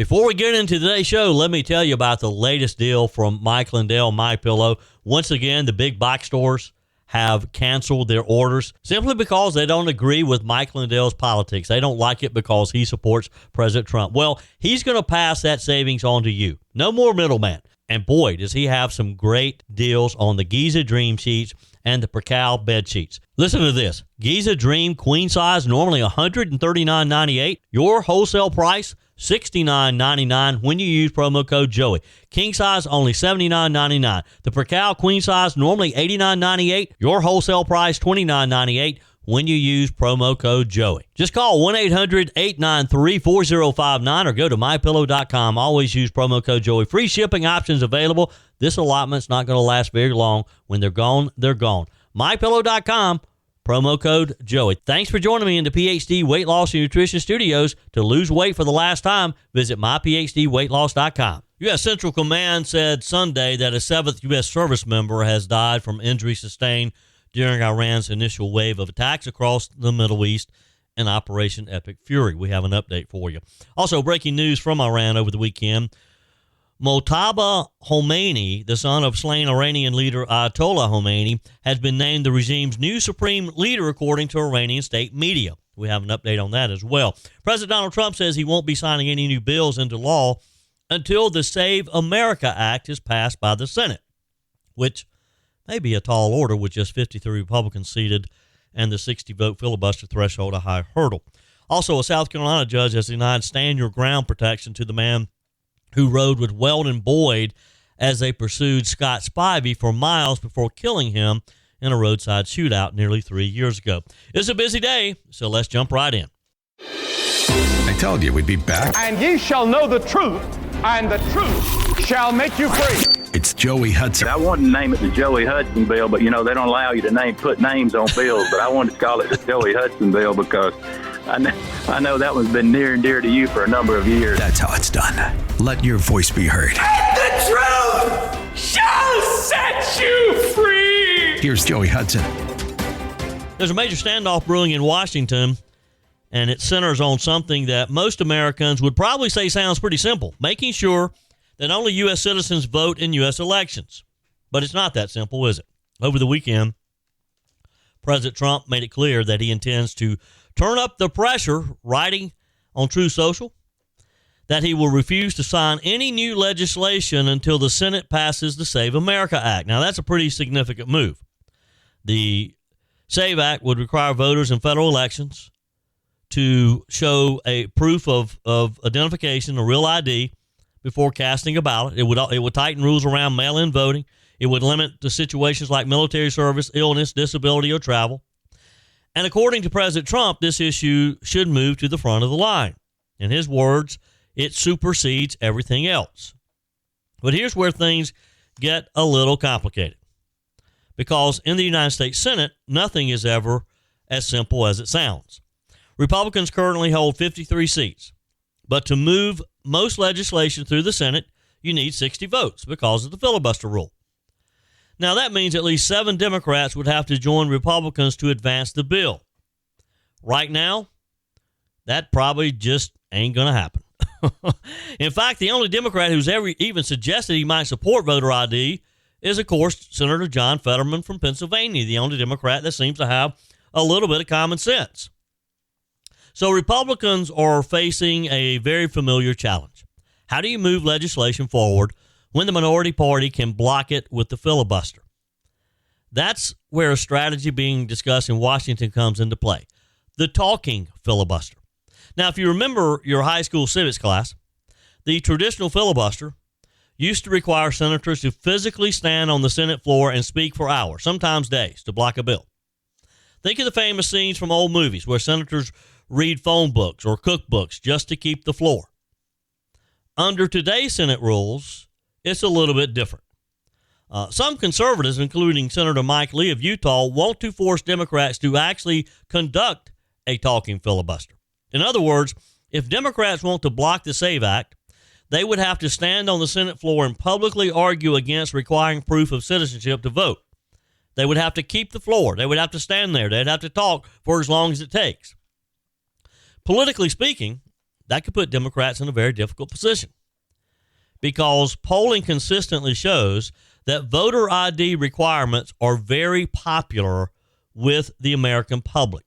Before we get into today's show, let me tell you about the latest deal from Mike Lindell, MyPillow. Once again, the big box stores have canceled their orders simply because they don't agree with Mike Lindell's politics. They don't like it because he supports President Trump. Well, he's going to pass that savings on to you. No more middleman. And boy, does he have some great deals on the Giza Dream sheets and the Percal bed sheets. Listen to this. Giza Dream queen size, normally $139.98. Your wholesale price, $69.99 when you use promo code Joey. King size, only $79.99. The Percal queen size, normally $89.98. Your wholesale price, $29.98 when you use promo code Joey. Just call 1-800-893-4059 or go to MyPillow.com. Always use promo code Joey. Free shipping options available. This allotment's not going to last very long. When they're gone, they're gone. MyPillow.com. Promo code Joey. Thanks for joining me in the PhD Weight Loss and Nutrition Studios. To lose weight for the last time, visit myphdweightloss.com. U.S. Central Command said Sunday that a 7th U.S. service member has died from injuries sustained during Iran's initial wave of attacks across the Middle East in Operation Epic Fury. We have an update for you. Also, breaking news from Iran over the weekend. Mojtaba Khamenei, the son of slain Iranian leader Ayatollah Khamenei, has been named the regime's new supreme leader, according to Iranian state media. We have an update on that as well. President Donald Trump says he won't be signing any new bills into law until the Save America Act is passed by the Senate, which may be a tall order with just 53 Republicans seated and the 60-vote filibuster threshold a high hurdle. Also, a South Carolina judge has denied stand-your-ground protection to the man who rode with Weldon Boyd as they pursued Scott Spivey for miles before killing him in a roadside shootout nearly 3 years ago. It's a busy day, so let's jump right in. I told you we'd be back. And ye shall know the truth, and the truth shall make you free. It's Joey Hudson. I wanted to name it the Joey Hudson bill, but, they don't allow you to put names on bills. But I wanted to call it the Joey Hudson bill because I know that one's been near and dear to you for a number of years. That's how it's done. Let your voice be heard. And the truth shall set you free. Here's Joey Hudson. There's a major standoff brewing in Washington, and it centers on something that most Americans would probably say sounds pretty simple, making sure that only U.S. citizens vote in U.S. elections. But it's not that simple, is it? Over the weekend, President Trump made it clear that he intends to turn up the pressure, writing on Truth Social that he will refuse to sign any new legislation until the Senate passes the Save America Act. Now, that's a pretty significant move. The SAVE Act would require voters in federal elections to show a proof of identification, a real ID, before casting a ballot. It would tighten rules around mail-in voting. It would limit to situations like military service, illness, disability, or travel. And according to President Trump, this issue should move to the front of the line. In his words, it supersedes everything else. But here's where things get a little complicated. Because in the United States Senate, nothing is ever as simple as it sounds. Republicans currently hold 53 seats. But to move most legislation through the Senate, you need 60 votes because of the filibuster rule. Now, that means at least 7 Democrats would have to join Republicans to advance the bill. Right now, that probably just ain't going to happen. In fact, the only Democrat who's ever even suggested he might support voter ID is, of course, Senator John Fetterman from Pennsylvania, the only Democrat that seems to have a little bit of common sense. So Republicans are facing a very familiar challenge. How do you move legislation forward when the minority party can block it with the filibuster? That's where a strategy being discussed in Washington comes into play. The talking filibuster. Now, if you remember your high school civics class, the traditional filibuster used to require senators to physically stand on the Senate floor and speak for hours, sometimes days, to block a bill. Think of the famous scenes from old movies where senators read phone books or cookbooks just to keep the floor. Under today's Senate rules, it's a little bit different. Some conservatives, including Senator Mike Lee of Utah, want to force Democrats to actually conduct a talking filibuster. In other words, if Democrats want to block the SAVE Act, they would have to stand on the Senate floor and publicly argue against requiring proof of citizenship to vote. They would have to keep the floor. They would have to stand there. They'd have to talk for as long as it takes. Politically speaking, That could put Democrats in a very difficult position because polling consistently shows that voter ID requirements are very popular with the American public,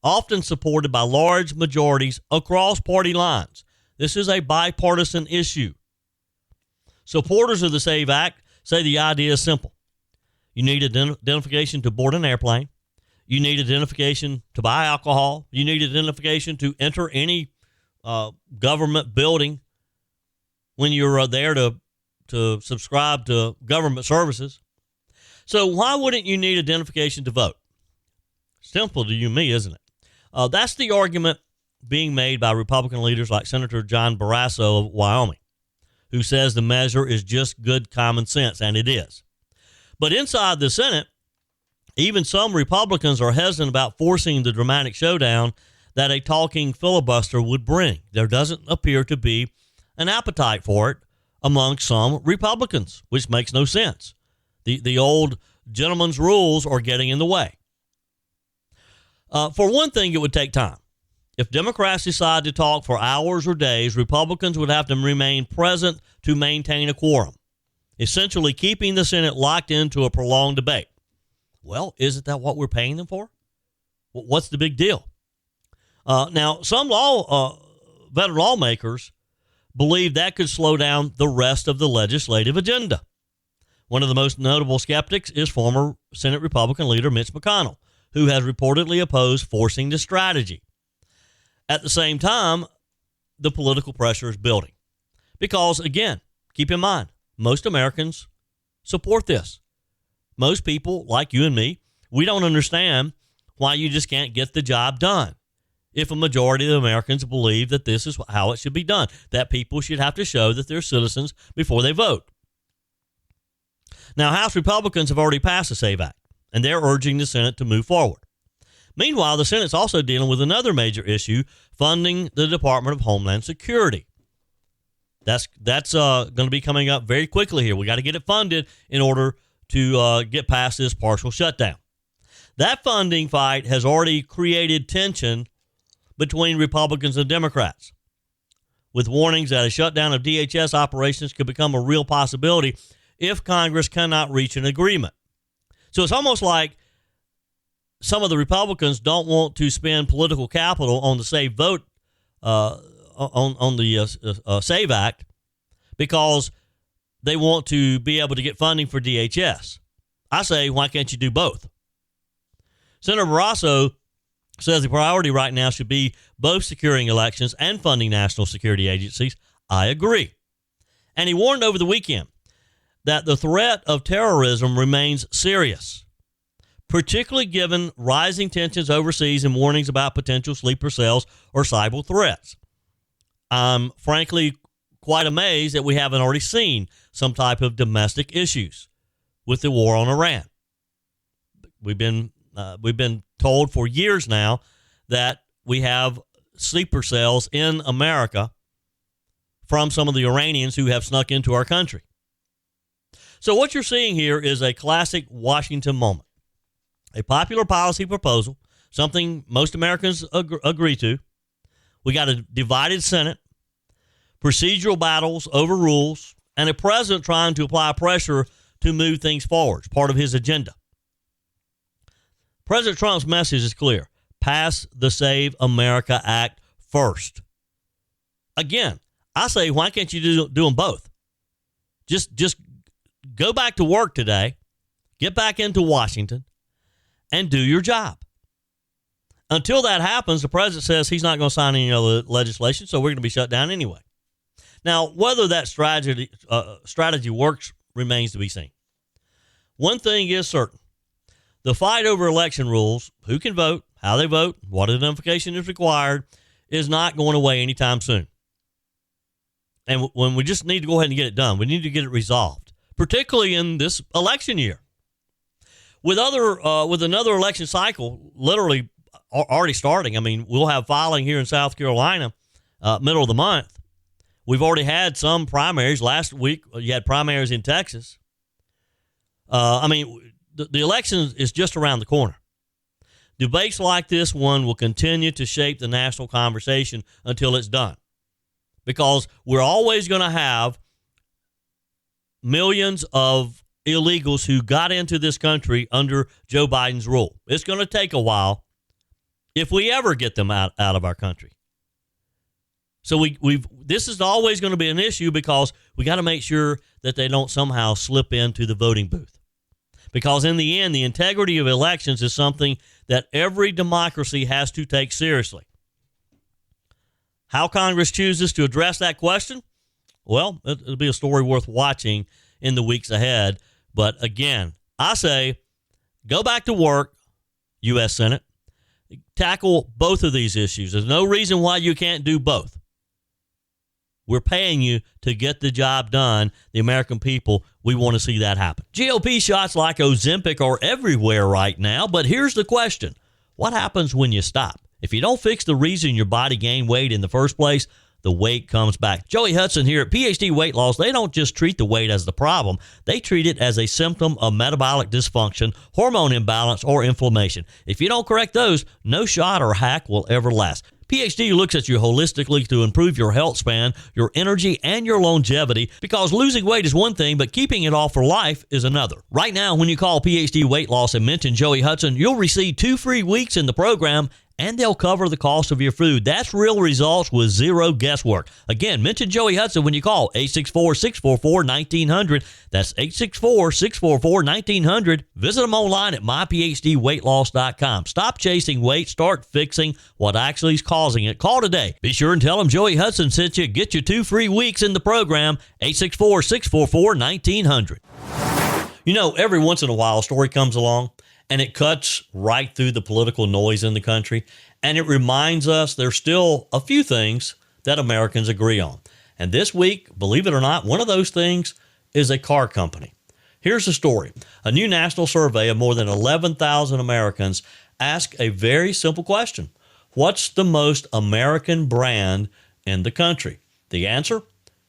often supported by large majorities across party lines. This is a bipartisan issue. Supporters of the SAVE Act say the idea is simple. You need identification to board an airplane. You need identification to buy alcohol. You need identification to enter any government building when you're there to subscribe to government services. So why wouldn't you need identification to vote? Simple to you and me, isn't it? That's the argument being made by Republican leaders like Senator John Barrasso of Wyoming, who says the measure is just good common sense, and it is. But inside the Senate, even some Republicans are hesitant about forcing the dramatic showdown that a talking filibuster would bring. There doesn't appear to be an appetite for it among some Republicans, which makes no sense. The old gentleman's rules are getting in the way. For one thing, it would take time. If Democrats decide to talk for hours or days, Republicans would have to remain present to maintain a quorum, essentially keeping the Senate locked into a prolonged debate. Well, isn't that what we're paying them for? What's the big deal? Now, some veteran lawmakers believe that could slow down the rest of the legislative agenda. One of the most notable skeptics is former Senate Republican leader Mitch McConnell, who has reportedly opposed forcing the strategy. At the same time, the political pressure is building. Because, again, keep in mind, most Americans support this. Most people, like you and me, we don't understand why you just can't get the job done. If a majority of Americans believe that this is how it should be done, that people should have to show that they're citizens before they vote. Now, House Republicans have already passed the SAVE Act, and they're urging the Senate to move forward. Meanwhile, the Senate's also dealing with another major issue, funding the Department of Homeland Security. That's going to be coming up very quickly here. We got to get it funded in order to get past this partial shutdown. That funding fight has already created tension between Republicans and Democrats, with warnings that a shutdown of DHS operations could become a real possibility if Congress cannot reach an agreement. So it's almost like some of the Republicans don't want to spend political capital on the SAVE vote, on the SAVE Act, because they want to be able to get funding for DHS. I say, why can't you do both? Senator Barrasso says the priority right now should be both securing elections and funding national security agencies. I agree. And he warned over the weekend that the threat of terrorism remains serious, particularly given rising tensions overseas and warnings about potential sleeper cells or cyber threats. I'm frankly quite amazed that we haven't already seen some type of domestic issues with the war on Iran. We've been told for years now that we have sleeper cells in America from some of the Iranians who have snuck into our country. So what you're seeing here is a classic Washington moment. A popular policy proposal, something most Americans agree to. We got a divided Senate, procedural battles over rules, and a president trying to apply pressure to move things forward. It's part of his agenda. President Trump's message is clear. Pass the Save America Act first. Again, I say, why can't you do them both? Just go back to work today, get back into Washington, and do your job. Until that happens, the president says he's not going to sign any other legislation, so we're going to be shut down anyway. Now, whether that strategy works remains to be seen. One thing is certain. The fight over election rules, who can vote, how they vote, what identification is required, is not going away anytime soon. And when we just need to go ahead and get it done, we need to get it resolved, particularly in this election year. With another election cycle literally already starting, I mean, we'll have filing here in South Carolina middle of the month. We've already had some primaries. Last week, you had primaries in Texas. The election is just around the corner. Debates like this one will continue to shape the national conversation until it's done. because we're always going to have millions of illegals who got into this country under Joe Biden's rule. It's going to take a while if we ever get them out of our country. So this is always going to be an issue because we got to make sure that they don't somehow slip into the voting booth. Because in the end, the integrity of elections is something that every democracy has to take seriously. How Congress chooses to address that question, well, it'll be a story worth watching in the weeks ahead. But again, I say go back to work, U.S. Senate. Tackle both of these issues. There's no reason why you can't do both. We're paying you to get the job done. The American people, we want to see that happen. GOP shots like Ozempic are everywhere right now, but here's the question. What happens when you stop? If you don't fix the reason your body gained weight in the first place, the weight comes back. Joey Hudson here at PhD Weight Loss. They don't just treat the weight as the problem. They treat it as a symptom of metabolic dysfunction, hormone imbalance, or inflammation. If you don't correct those, no shot or hack will ever last. PhD looks at you holistically to improve your health span, your energy, and your longevity, because losing weight is one thing, but keeping it off for life is another. Right now, when you call PhD Weight Loss and mention Joey Hudson, you'll receive 2 free weeks in the program, and they'll cover the cost of your food. That's real results with zero guesswork. Again, mention Joey Hudson when you call 864-644-1900. That's 864-644-1900. Visit them online at myphdweightloss.com. Stop chasing weight. Start fixing what actually is causing it. Call today. Be sure and tell them Joey Hudson sent you. Get your 2 free weeks in the program. 864-644-1900. You know, every once in a while, a story comes along, and it cuts right through the political noise in the country. And it reminds us there's still a few things that Americans agree on. And this week, believe it or not, one of those things is a car company. Here's the story. A new national survey of more than 11,000 Americans asked a very simple question. What's the most American brand in the country? The answer,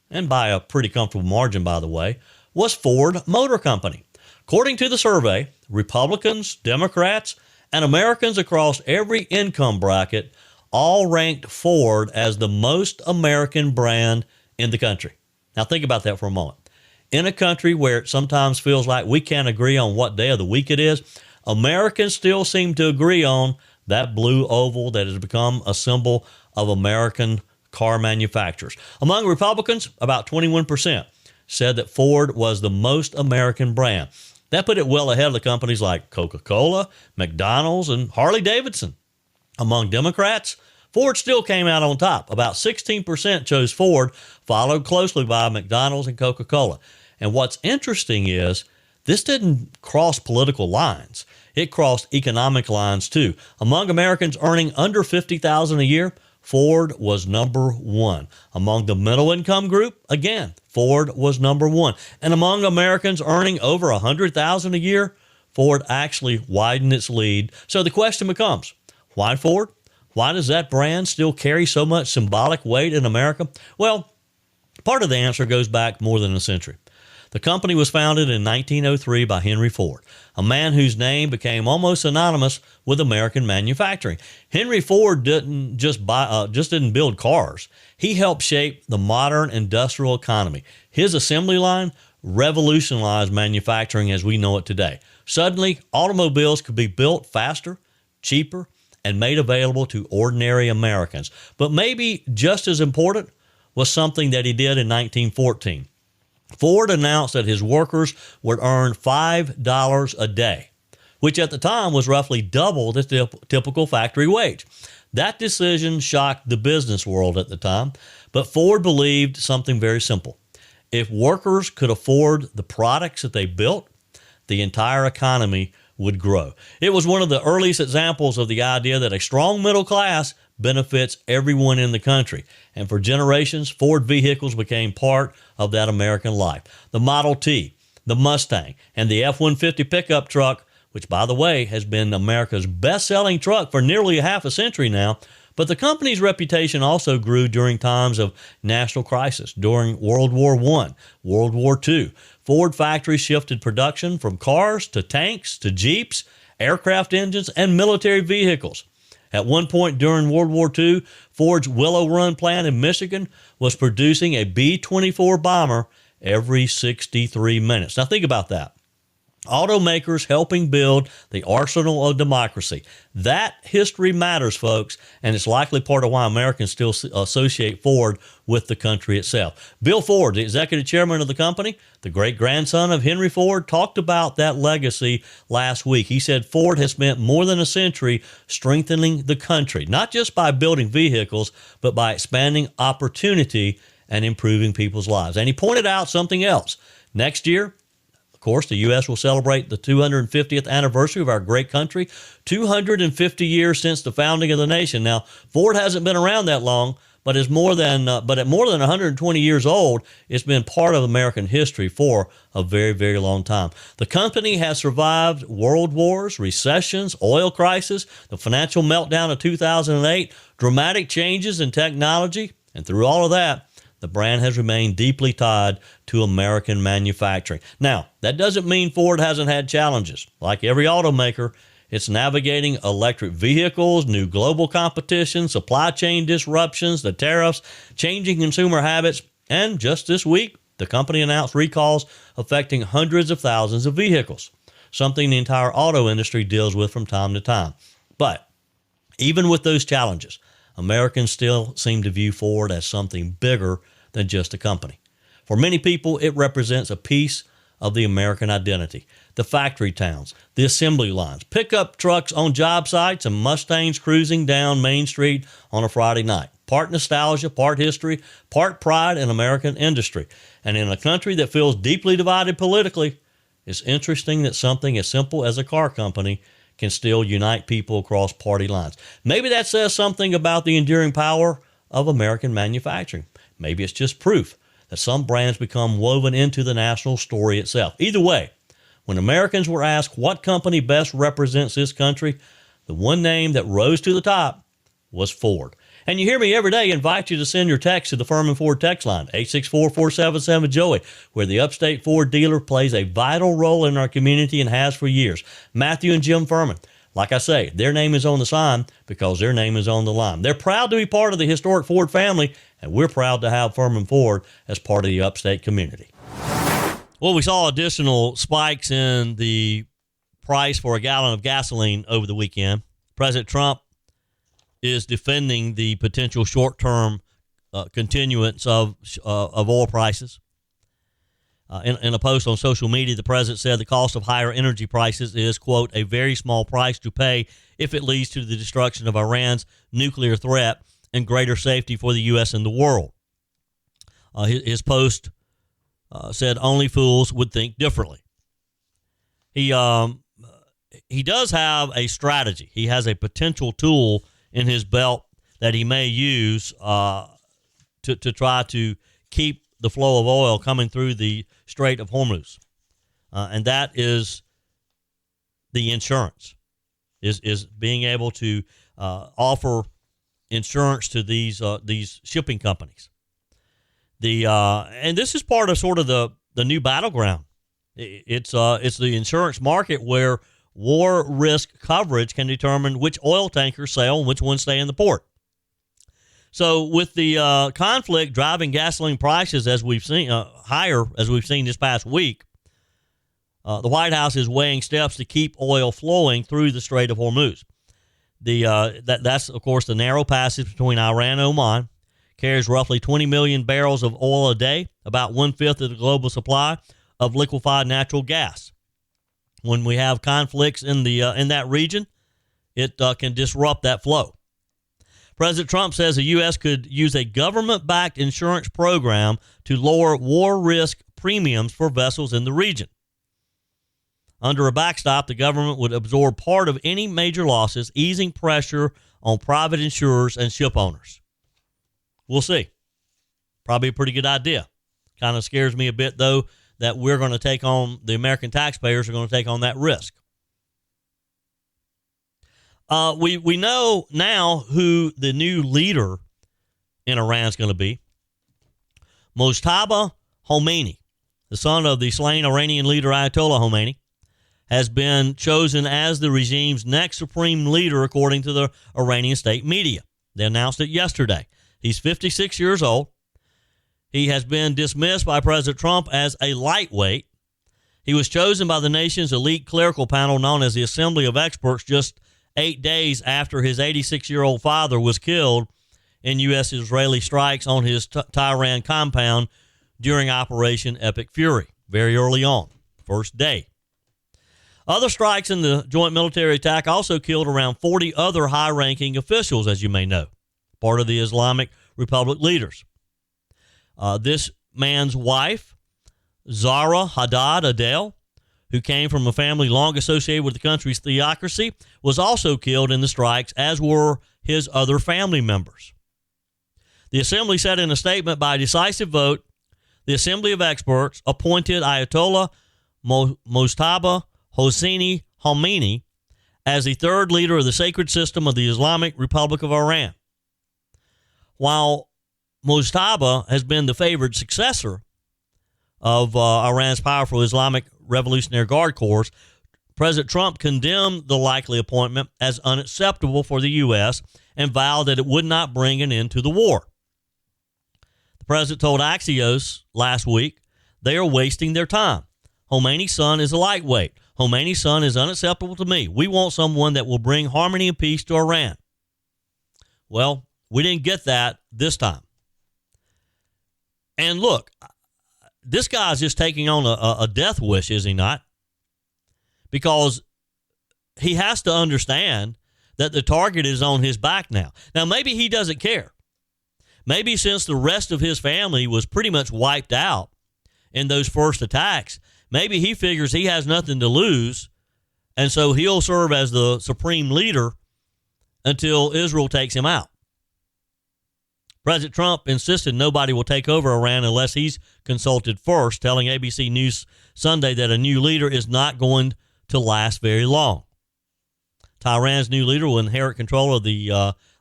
and by a pretty comfortable margin, by the way, was Ford Motor Company. According to the survey, Republicans, Democrats, and Americans across every income bracket all ranked Ford as the most American brand in the country. Now think about that for a moment. In a country where it sometimes feels like we can't agree on what day of the week it is, Americans still seem to agree on that blue oval that has become a symbol of American car manufacturers. Among Republicans, about 21% said that Ford was the most American brand. That put it well ahead of the companies like Coca-Cola, McDonald's, and Harley-Davidson. Among Democrats, Ford still came out on top. About 16% chose Ford, followed closely by McDonald's and Coca-Cola. And what's interesting is this didn't cross political lines. It crossed economic lines too. Among Americans earning under $50,000 a year, Ford was number 1. Among the middle income group, again, Ford was number 1. And among Americans earning over $100,000 a year, Ford actually widened its lead. So the question becomes, why Ford? Why does that brand still carry so much symbolic weight in America? Well, part of the answer goes back more than a century. The company was founded in 1903 by Henry Ford, a man whose name became almost synonymous with American manufacturing. Henry Ford didn't just build cars. He helped shape the modern industrial economy. His assembly line revolutionized manufacturing as we know it today. Suddenly, automobiles could be built faster, cheaper, and made available to ordinary Americans. But maybe just as important was something that he did in 1914. Ford announced that his workers would earn $5 a day, which at the time was roughly double the typical factory wage. That decision shocked the business world at the time, but Ford believed something very simple. If workers could afford the products that they built, the entire economy would grow. It was one of the earliest examples of the idea that a strong middle class benefits everyone in the country. And for generations, Ford vehicles became part of that American life. The Model T, the Mustang, and the F-150 pickup truck, which, by the way, has been America's best-selling truck for nearly half a century now. But the company's reputation also grew during times of national crisis, during World War I, World War II. Ford factories shifted production from cars to tanks to Jeeps, aircraft engines, and military vehicles. At one point during World War II, Ford's Willow Run plant in Michigan was producing a B-24 bomber every 63 minutes. Now think about that. Automakers helping build the arsenal of democracy. That history matters, folks, and it's likely part of why Americans still associate Ford with the country itself. Bill Ford, the executive chairman of the company, the great-grandson of Henry Ford, talked about that legacy last week. He said Ford has spent more than a century strengthening the country, not just by building vehicles, but by expanding opportunity and improving people's lives. And he pointed out something else. Next year, of course, the U.S. will celebrate the 250th anniversary of our great country, 250 years since the founding of the nation. Now, Ford hasn't been around that long, but at more than 120 years old, it's been part of American history for a very, very long time. The company has survived world wars, recessions, oil crisis, the financial meltdown of 2008, dramatic changes in technology, and through all of that, the brand has remained deeply tied to American manufacturing. Now, that doesn't mean Ford hasn't had challenges. Like every automaker, it's navigating electric vehicles, new global competition, supply chain disruptions, the tariffs, changing consumer habits, and just this week, the company announced recalls affecting hundreds of thousands of vehicles, something the entire auto industry deals with from time to time. But even with those challenges, Americans still seem to view Ford as something bigger than just a company. For many people, it represents a piece of the American identity. The factory towns, the assembly lines, pickup trucks on job sites, and Mustangs cruising down Main Street on a Friday night. Part nostalgia, part history, part pride in American industry. And in a country that feels deeply divided politically, it's interesting that something as simple as a car company can still unite people across party lines. Maybe that says something about the enduring power of American manufacturing. Maybe it's just proof that some brands become woven into the national story itself. Either way, when Americans were asked what company best represents this country, the one name that rose to the top was Ford. And you hear me every day invite you to send your text to the Furman Ford text line, 864-477-JOEY, where the Upstate Ford dealer plays a vital role in our community and has for years. Matthew and Jim Furman. Like I say, their name is on the sign because their name is on the line. They're proud to be part of the historic Ford family, and we're proud to have Furman Ford as part of the Upstate community. Well, we saw additional spikes in the price for a gallon of gasoline over the weekend. President Trump is defending the potential short-term continuance of oil prices. In a post on social media, the president said the cost of higher energy prices is, quote, a very small price to pay if it leads to the destruction of Iran's nuclear threat and greater safety for the U.S. and the world. His post said only fools would think differently. He does have a strategy. He has a potential tool in his belt that he may use to try to keep the flow of oil coming through the Strait of Hormuz. And that is the insurance, is being able to offer insurance to these shipping companies. And this is part of sort of the new battleground. It's the insurance market where war risk coverage can determine which oil tankers sail and which ones stay in the port. So with the conflict driving gasoline prices as we've seen higher as we've seen this past week, the White House is weighing steps to keep oil flowing through the Strait of Hormuz. That's of course the narrow passage between Iran and Oman, carries roughly 20 million barrels of oil a day, about 1/5 of the global supply of liquefied natural gas. When we have conflicts in that region, it can disrupt that flow. President Trump says the U.S. could use a government-backed insurance program to lower war risk premiums for vessels in the region. Under a backstop, the government would absorb part of any major losses, easing pressure on private insurers and ship owners. We'll see. Probably a pretty good idea. Kind of scares me a bit, though, that we're going to take on, the American taxpayers are going to take on that risk. We know now who the new leader in Iran is going to be. Mojtaba Khamenei, the son of the slain Iranian leader Ayatollah Khamenei, has been chosen as the regime's next supreme leader, according to the Iranian state media. They announced it yesterday. He's 56 years old. He has been dismissed by President Trump as a lightweight. He was chosen by the nation's elite clerical panel known as the Assembly of Experts just 8 days after his 86-year-old father was killed in U.S.-Israeli strikes on his Tehran compound during Operation Epic Fury, very early on, first day. Other strikes in the joint military attack also killed around 40 other high-ranking officials, as you may know, part of the Islamic Republic leaders. This man's wife, Zahra Haddad Adel, who came from a family long associated with the country's theocracy, was also killed in the strikes, as were his other family members. The assembly said in a statement, by decisive vote, the Assembly of Experts appointed Ayatollah Mojtaba Khamenei as the third leader of the sacred system of the Islamic Republic of Iran. While Mojtaba has been the favored successor of Iran's powerful Islamic Revolutionary Guard Corps, President Trump condemned the likely appointment as unacceptable for the U.S. and vowed that it would not bring an end to the war. The president told Axios last week they are wasting their time. Khamenei's son is a lightweight. Khamenei's son is unacceptable to me. We want someone that will bring harmony and peace to Iran. Well, we didn't get that this time. And look, this guy's just taking on a death wish, is he not? Because he has to understand that the target is on his back now. Now, maybe he doesn't care. Maybe since the rest of his family was pretty much wiped out in those first attacks, maybe he figures he has nothing to lose, and so he'll serve as the supreme leader until Israel takes him out. President Trump insisted nobody will take over Iran unless he's consulted first, telling ABC News Sunday that a new leader is not going to last very long. Tehran's new leader will inherit control of the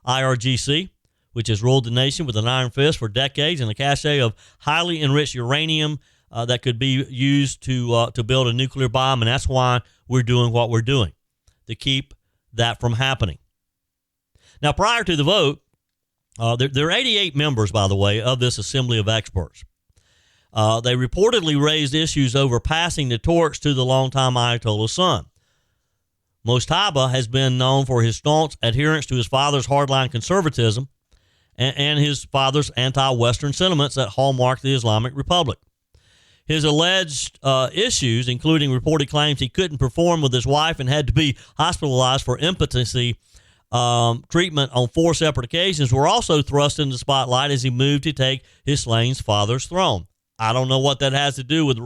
IRGC, which has ruled the nation with an iron fist for decades, and a cache of highly enriched uranium that could be used to build a nuclear bomb, and that's why we're doing what we're doing, to keep that from happening. Now, prior to the vote, there are 88 members, by the way, of this Assembly of Experts. They reportedly raised issues over passing the torch to the longtime Ayatollah's son. Mojtaba has been known for his staunch adherence to his father's hardline conservatism and his father's anti-Western sentiments that hallmark the Islamic Republic. His alleged issues, including reported claims he couldn't perform with his wife and had to be hospitalized for impotency treatment on 4 separate occasions, were also thrust into the spotlight as he moved to take his slain father's throne. I don't know what that has to do with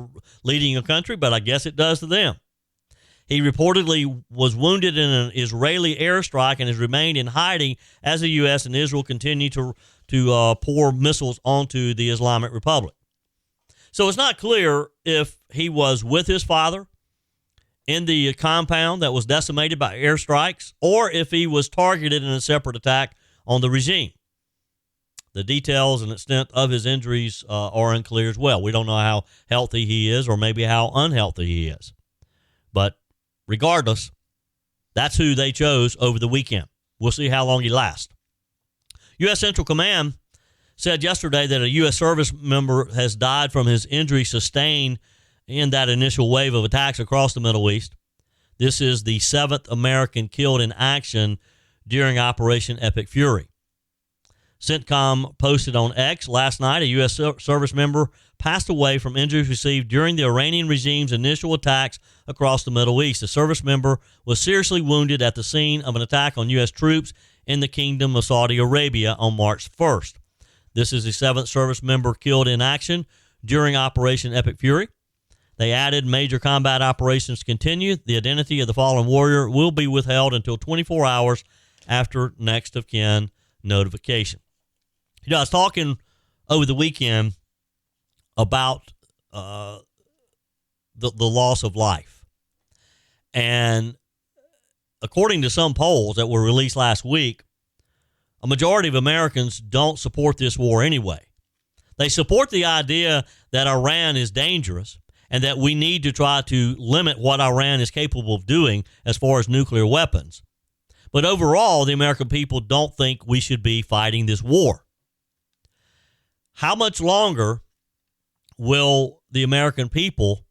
leading a country, but I guess it does to them. He reportedly was wounded in an Israeli airstrike and has remained in hiding as the U.S. and Israel continue to pour missiles onto the Islamic Republic. So it's not clear if he was with his father in the compound that was decimated by airstrikes, or if he was targeted in a separate attack on the regime. The details and extent of his injuries are unclear as well. We don't know how healthy he is, or maybe how unhealthy he is. But regardless, that's who they chose over the weekend. We'll see how long he lasts. U.S. Central Command said yesterday that a U.S. service member has died from his injury sustained in that initial wave of attacks across the Middle East. This is the 7th American killed in action during Operation Epic Fury. CENTCOM posted on X last night a U.S. service member passed away from injuries received during the Iranian regime's initial attacks across the Middle East. The service member was seriously wounded at the scene of an attack on U.S. troops in the Kingdom of Saudi Arabia on March 1st. This is the 7th service member killed in action during Operation Epic Fury. They added major combat operations continue. The identity of the fallen warrior will be withheld until 24 hours after next of kin notification. You know, I was talking over the weekend about the loss of life. And according to some polls that were released last week, a majority of Americans don't support this war anyway. They support the idea that Iran is dangerous and that we need to try to limit what Iran is capable of doing as far as nuclear weapons. But overall, the American people don't think we should be fighting this war. How much longer will the American people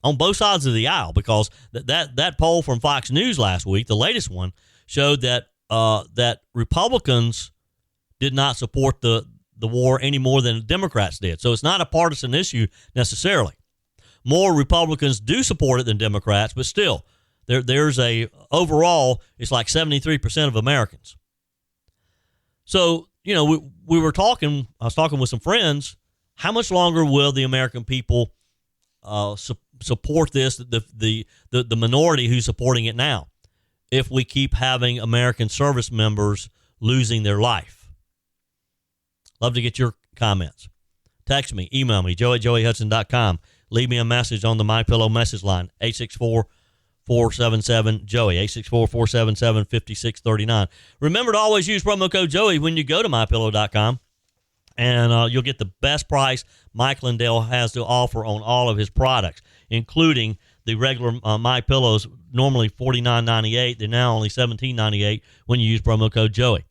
on both sides of the aisle, because that poll from Fox News last week, the latest one, showed that that Republicans did not support the war any more than Democrats did. So it's not a partisan issue necessarily. More Republicans do support it than Democrats, but still, there's overall, it's like 73% of Americans. So, you know, I was talking with some friends, how much longer will the American people support this, the minority who's supporting it now, if we keep having American service members losing their life? Love to get your comments. Text me, email me, joe@joeyhudson.com. Leave me a message on the MyPillow message line, 864-477-JOEY, 864-477-5639. Remember to always use promo code Joey when you go to mypillow.com, and you'll get the best price Mike Lindell has to offer on all of his products, including the regular MyPillows, normally $49.98. They're now only $17.98 when you use promo code Joey.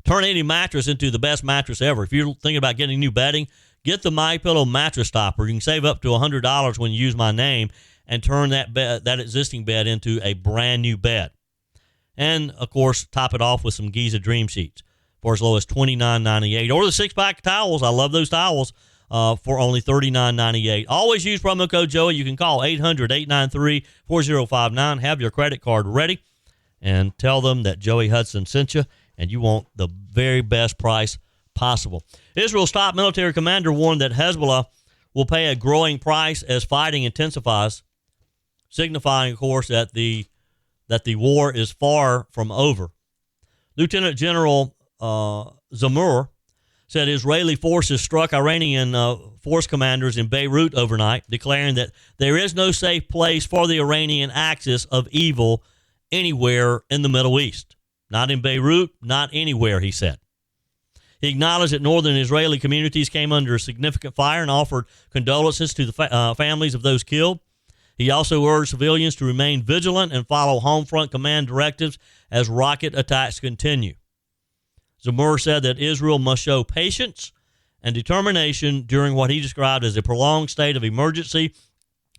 Turn any mattress into the best mattress ever. If you're thinking about getting new bedding, get the MyPillow mattress topper. You can save up to $100 when you use my name and turn that existing bed into a brand new bed. And, of course, top it off with some Giza Dream Sheets for as low as $29.98. Or the 6-pack towels. I love those towels for only $39.98. Always use promo code Joey. You can call 800-893-4059. Have your credit card ready and tell them that Joey Hudson sent you, and you want the very best price possible. Israel's top military commander warned that Hezbollah will pay a growing price as fighting intensifies, signifying, of course, that the war is far from over. Lieutenant General Zamur said Israeli forces struck Iranian force commanders in Beirut overnight, declaring that there is no safe place for the Iranian axis of evil anywhere in the Middle East. Not in Beirut, not anywhere, he said. He acknowledged that northern Israeli communities came under significant fire and offered condolences to the families of those killed. He also urged civilians to remain vigilant and follow home front command directives as rocket attacks continue. Zamur said that Israel must show patience and determination during what he described as a prolonged state of emergency,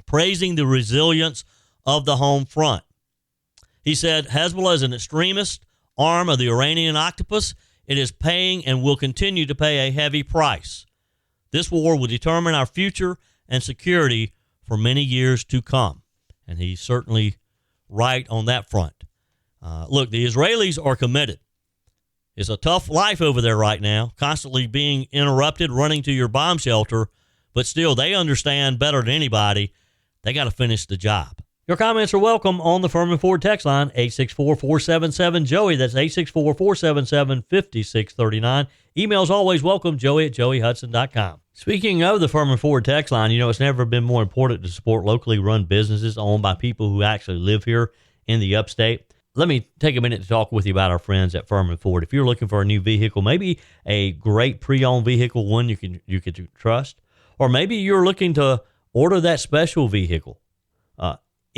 praising the resilience of the home front. He said Hezbollah is an extremist arm of the Iranian octopus. It is paying and will continue to pay a heavy price. This war will determine our future and security for many years to come. And he's certainly right on that front. Look, the Israelis are committed. It's a tough life over there right now, constantly being interrupted, running to your bomb shelter, but still they understand better than anybody they got to finish the job. Your comments are welcome on the Furman Ford text line, 864-477-JOEY. That's 864-477-5639. Emails always welcome, joey@joeyhudson.com. Speaking of the Furman Ford text line, you know, it's never been more important to support locally run businesses owned by people who actually live here in the upstate. Let me take a minute to talk with you about our friends at Furman Ford. If you're looking for a new vehicle, maybe a great pre-owned vehicle, one you can trust, or maybe you're looking to order that special vehicle.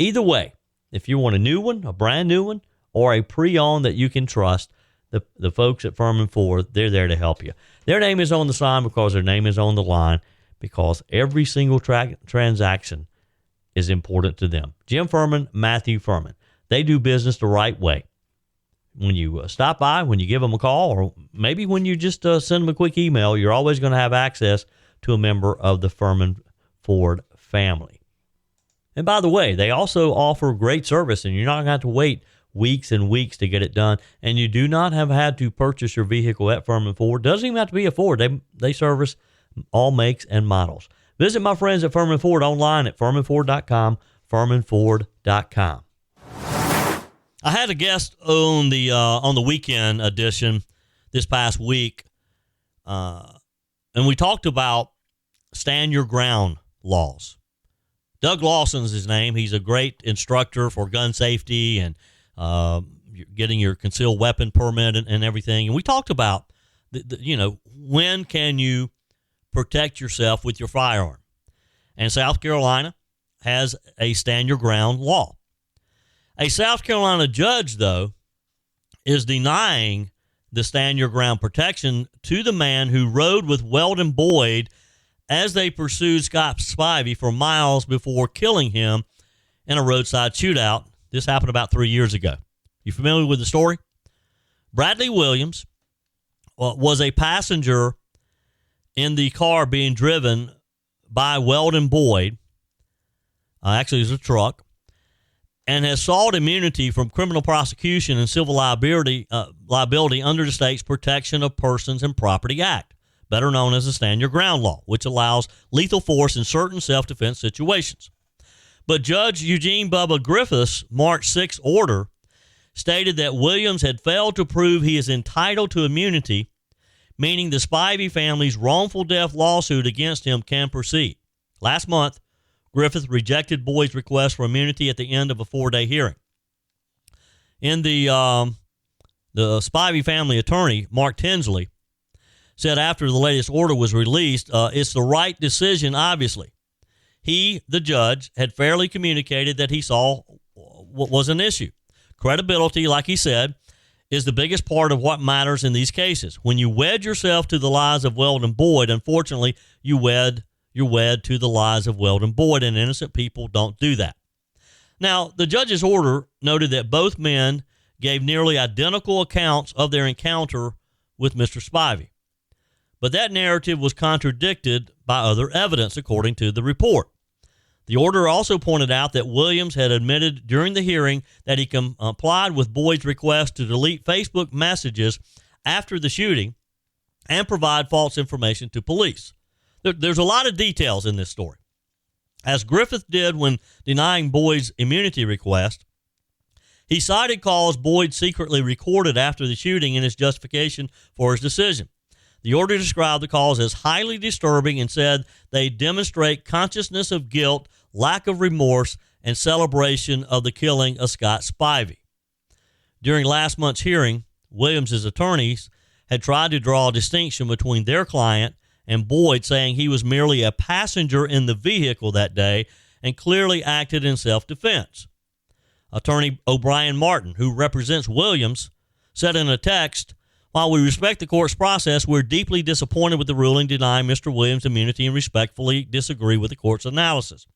Either way, if you want a new one, a brand new one, or a pre-owned that you can trust, the folks at Furman Ford, they're there to help you. Their name is on the sign because their name is on the line, because every single transaction is important to them. Jim Furman, Matthew Furman. They do business the right way. When you stop by, when you give them a call, or maybe when you just send them a quick email, you're always going to have access to a member of the Furman Ford family. And by the way, they also offer great service, and you're not going to have to wait weeks and weeks to get it done. And you do not have had to purchase your vehicle at Furman Ford. Doesn't even have to be a Ford. They service all makes and models. Visit my friends at Furman Ford online at furmanford.com, furmanford.com. I had a guest on the weekend edition this past week, and we talked about stand your ground laws. Doug Lawson's his name. He's a great instructor for gun safety and getting your concealed weapon permit and everything. And we talked about, when can you protect yourself with your firearm? And South Carolina has a stand your ground law. A South Carolina judge, though, is denying the stand your ground protection to the man who rode with Weldon Boyd as they pursued Scott Spivey for miles before killing him in a roadside shootout. This happened about 3 years ago. You familiar with the story? Bradley Williams was a passenger in the car being driven by Weldon Boyd. Actually, it was a truck. And has sought immunity from criminal prosecution and civil liability under the state's Protection of Persons and Property Act, better known as the Stand Your Ground Law, which allows lethal force in certain self-defense situations. But Judge Eugene Bubba Griffith's March 6 order stated that Williams had failed to prove he is entitled to immunity, meaning the Spivey family's wrongful death lawsuit against him can proceed. Last month, Griffith rejected Boyd's request for immunity at the end of a 4-day hearing. In the Spivey family attorney, Mark Tinsley, said after the latest order was released, it's the right decision, obviously. He, the judge, had fairly communicated that he saw what was an issue. Credibility, like he said, is the biggest part of what matters in these cases. When you wed yourself to the lies of Weldon Boyd, unfortunately, you're wed to the lies of Weldon Boyd, and innocent people don't do that. Now, the judge's order noted that both men gave nearly identical accounts of their encounter with Mr. Spivey. But that narrative was contradicted by other evidence, according to the report. The order also pointed out that Williams had admitted during the hearing that he complied with Boyd's request to delete Facebook messages after the shooting and provide false information to police. There's a lot of details in this story. As Griffith did when denying Boyd's immunity request, he cited calls Boyd secretly recorded after the shooting in his justification for his decision. The order described the calls as highly disturbing and said they demonstrate consciousness of guilt, lack of remorse, and celebration of the killing of Scott Spivey. During last month's hearing, Williams' attorneys had tried to draw a distinction between their client and Boyd, saying he was merely a passenger in the vehicle that day and clearly acted in self-defense. Attorney O'Brien Martin, who represents Williams, said in a text, "While we respect the court's process, we're deeply disappointed with the ruling denying Mr. Williams immunity and respectfully disagree with the court's analysis.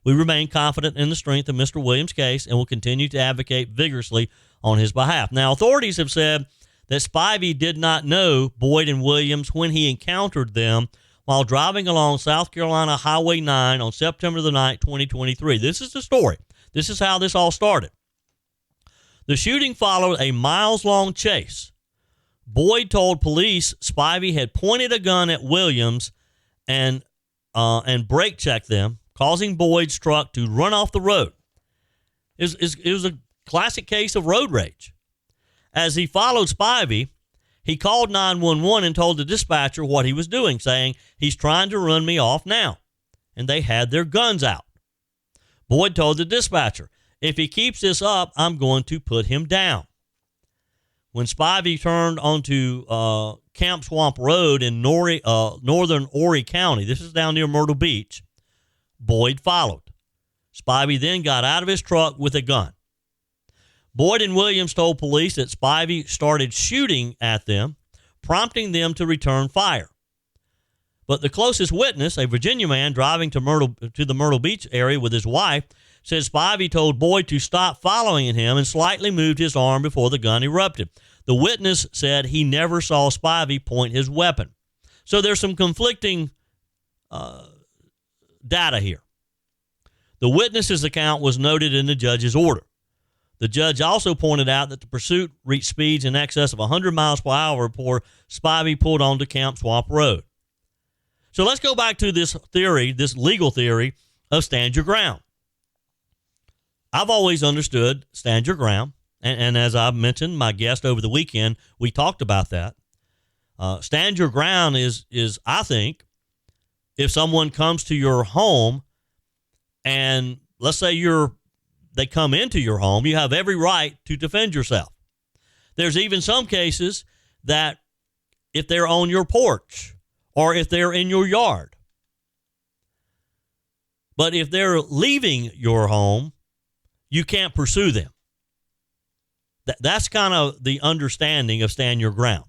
We remain confident in the strength of Mr. Williams' case and will continue to advocate vigorously on his behalf." Now, authorities have said that Spivey did not know Boyd and Williams when he encountered them while driving along South Carolina Highway 9 on September the 9th, 2023. This is the story. This is how this all started. The shooting followed a miles-long chase. Boyd told police Spivey had pointed a gun at Williams and brake checked them, causing Boyd's truck to run off the road. It was a classic case of road rage. As he followed Spivey, he called 911 and told the dispatcher what he was doing, saying, "He's trying to run me off now." And they had their guns out. Boyd told the dispatcher, "If he keeps this up, I'm going to put him down." When Spivey turned onto Camp Swamp Road in northern Horry County, this is down near Myrtle Beach, Boyd followed. Spivey then got out of his truck with a gun. Boyd and Williams told police that Spivey started shooting at them, prompting them to return fire. But the closest witness, a Virginia man driving to the Myrtle Beach area with his wife, said Spivey told Boyd to stop following him and slightly moved his arm before the gun erupted. The witness said he never saw Spivey point his weapon. So there's some conflicting data here. The witness's account was noted in the judge's order. The judge also pointed out that the pursuit reached speeds in excess of 100 miles per hour before Spivey pulled onto Camp Swamp Road. So let's go back to this theory, this legal theory of stand your ground. I've always understood stand your ground, and as I've mentioned, my guest over the weekend, we talked about that. Stand your ground is I think, if someone comes to your home and let's say they come into your home, you have every right to defend yourself. There's even some cases that if they're on your porch or if they're in your yard. But if they're leaving your home, you can't pursue them. That's kind of the understanding of stand your ground.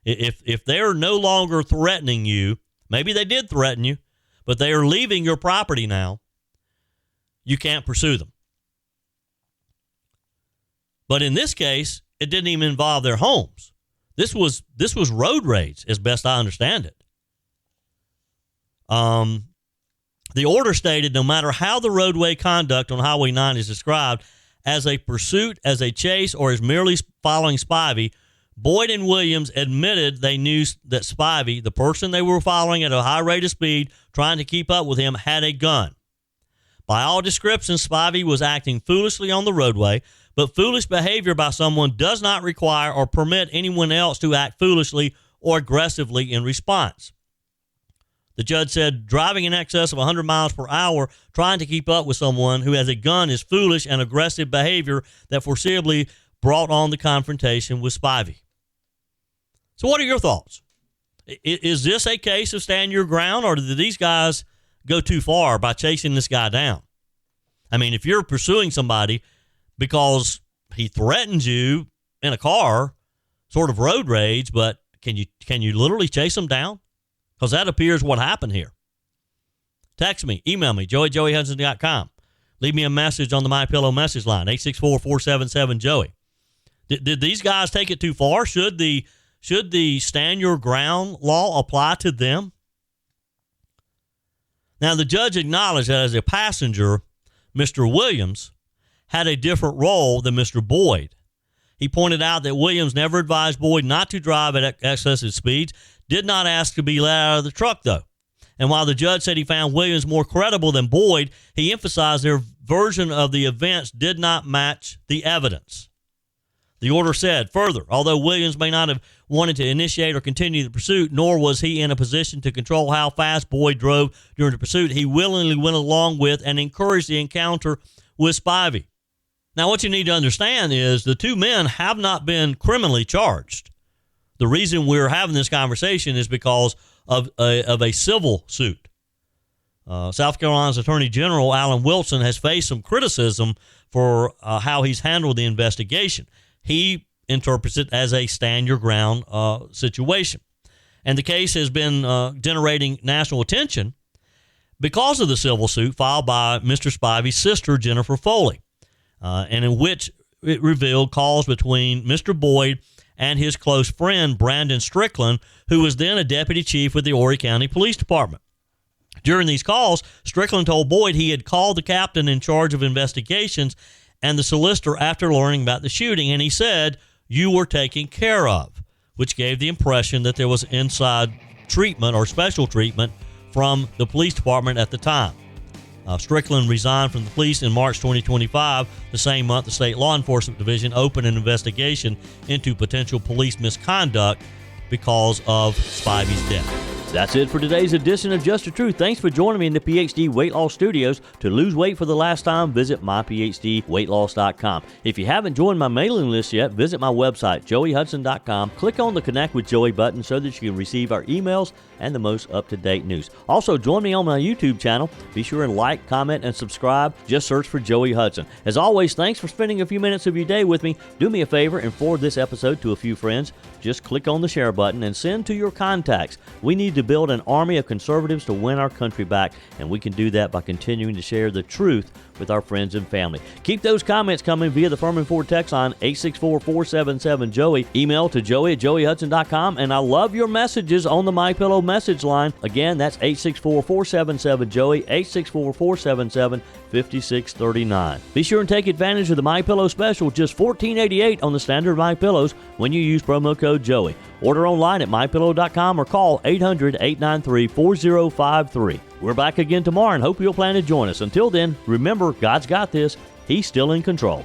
If they're no longer threatening you, maybe they did threaten you, but they are leaving your property now, you can't pursue them. But in this case, it didn't even involve their homes. This was road rage, as best I understand it. The order stated, no matter how the roadway conduct on Highway 9 is described as a pursuit, as a chase, or as merely following Spivey, Boyd and Williams admitted they knew that Spivey, the person they were following at a high rate of speed, trying to keep up with him, had a gun. By all descriptions, Spivey was acting foolishly on the roadway, but foolish behavior by someone does not require or permit anyone else to act foolishly or aggressively in response. The judge said driving in excess of 100 miles per hour trying to keep up with someone who has a gun is foolish and aggressive behavior that foreseeably brought on the confrontation with Spivey. So what are your thoughts? Is this a case of stand your ground, or did these guys go too far by chasing this guy down? I mean, if you're pursuing somebody because he threatens you in a car, sort of road rage, but can you literally chase him down? Because that appears what happened here. Text me, email me, joey@joeyhudson.com. Leave me a message on the MyPillow message line, 864-477-JOEY. Did these guys take it too far? Should the stand your ground law apply to them? Now, the judge acknowledged that as a passenger, Mr. Williams had a different role than Mr. Boyd. He pointed out that Williams never advised Boyd not to drive at excessive speeds, did not ask to be let out of the truck, though. And while the judge said he found Williams more credible than Boyd, he emphasized their version of the events did not match the evidence. The order said, further, although Williams may not have wanted to initiate or continue the pursuit, nor was he in a position to control how fast Boyd drove during the pursuit, he willingly went along with and encouraged the encounter with Spivey. Now, what you need to understand is the two men have not been criminally charged. The reason we're having this conversation is because of a civil suit. South Carolina's Attorney General, Alan Wilson, has faced some criticism for how he's handled the investigation. He interprets it as a stand-your-ground situation. And the case has been generating national attention because of the civil suit filed by Mr. Spivey's sister, Jennifer Foley, and in which it revealed calls between Mr. Boyd and his close friend, Brandon Strickland, who was then a deputy chief with the Horry County Police Department. During these calls, Strickland told Boyd he had called the captain in charge of investigations and the solicitor after learning about the shooting, and he said, "You were taken care of," which gave the impression that there was inside treatment or special treatment from the police department at the time. Strickland resigned from the police in March 2025. The same month, the State Law Enforcement Division opened an investigation into potential police misconduct because of Spivey's death. That's it for today's edition of Just the Truth. Thanks for joining me in the PhD Weight Loss Studios. To lose weight for the last time, visit myphdweightloss.com. If you haven't joined my mailing list yet, visit my website, joeyhudson.com. Click on the Connect with Joey button so that you can receive our emails and the most up-to-date news. Also, join me on my YouTube channel. Be sure and like, comment, and subscribe. Just search for Joey Hudson. As always, thanks for spending a few minutes of your day with me. Do me a favor and forward this episode to a few friends. Just click on the share button and send to your contacts. We need to build an army of conservatives to win our country back, and we can do that by continuing to share the truth with our friends and family. Keep those comments coming via the Furman Ford text line, 864-477-JOEY. Email to joey@joeyhudson.com, and I love your messages on the MyPillow message line. Again, that's 864-477-JOEY, 864-477-5639. Be sure and take advantage of the MyPillow special, just $14.88 on the standard MyPillows when you use promo code Joey. Order online at mypillow.com or call 800-893-4053. We're back again tomorrow and hope you'll plan to join us. Until then, remember, God's got this. He's still in control.